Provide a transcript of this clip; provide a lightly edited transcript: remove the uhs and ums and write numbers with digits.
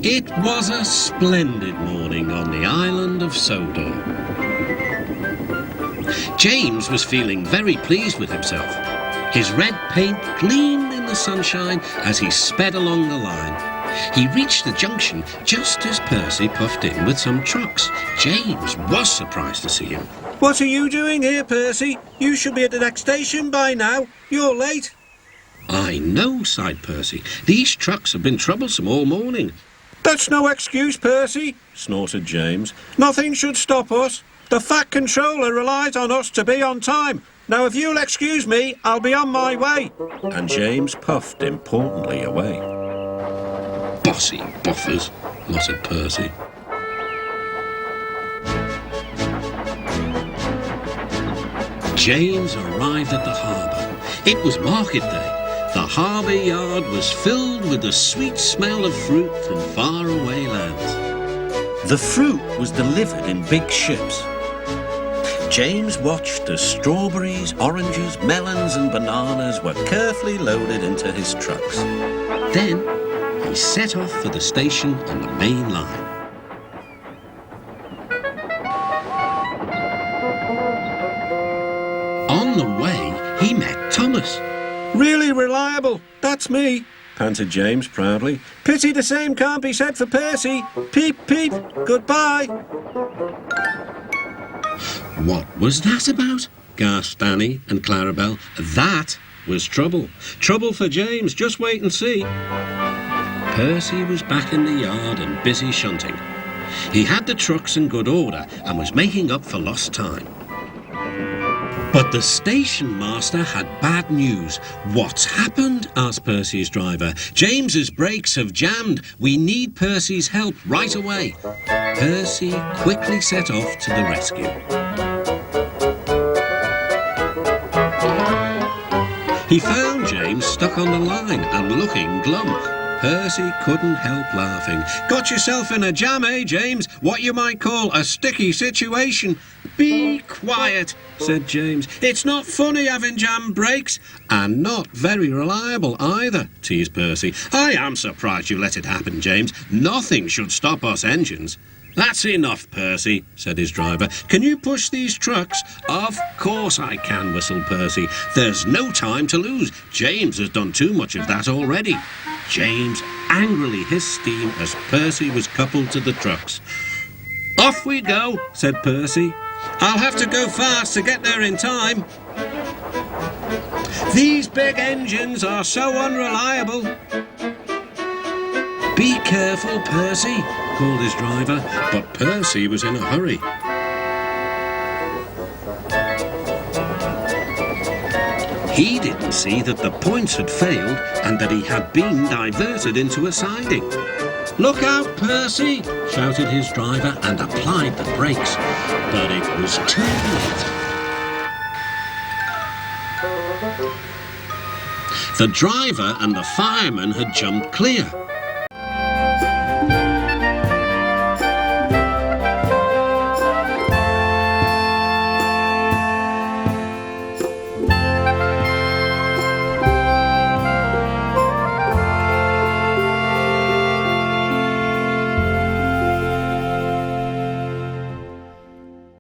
It was a splendid morning on the island of Sodor. James was feeling very pleased with himself. His red paint gleamed in the sunshine as he sped along the line. He reached the junction just as Percy puffed in with some trucks. James was surprised to see him. What are you doing here, Percy? You should be at the next station by now. You're late. I know, sighed Percy. These trucks have been troublesome all morning. That's no excuse, Percy, snorted James. Nothing should stop us. The Fat Controller relies on us to be on time. Now, if you'll excuse me, I'll be on my way. And James puffed importantly away. Bossy buffers, muttered Percy. James arrived at the harbour. It was market day. The harbour yard was filled with the sweet smell of fruit from faraway lands. The fruit was delivered in big ships. James watched as strawberries, oranges, melons and bananas were carefully loaded into his trucks. Then he set off for the station on the main line. On the way, he met Thomas. Really reliable. That's me, panted James proudly. Pity the same can't be said for Percy. Peep, peep. Goodbye. What was that about? Gasped Annie and Clarabelle. That was trouble. Trouble for James. Just wait and see. Percy was back in the yard and busy shunting. He had the trucks in good order and was making up for lost time. But the station master had bad news. What's happened? Asked Percy's driver. James's brakes have jammed. We need Percy's help right away. Percy quickly set off to the rescue. He found James stuck on the line and looking glum. Percy couldn't help laughing. Got yourself in a jam, eh, James? What you might call a sticky situation. Be quiet, said James. It's not funny having jam brakes. And not very reliable either, teased Percy. I am surprised you let it happen, James. Nothing should stop us engines. That's enough, Percy, said his driver. Can you push these trucks? Of course I can, whistled Percy. There's no time to lose. James has done too much of that already. James angrily hissed steam as Percy was coupled to the trucks. Off we go, said Percy. I'll have to go fast to get there in time. These big engines are so unreliable. Be careful, Percy, called his driver, but Percy was in a hurry. He didn't see that the points had failed and that he had been diverted into a siding. Look out, Percy, shouted his driver and applied the brakes. But it was too late. The driver and the fireman had jumped clear.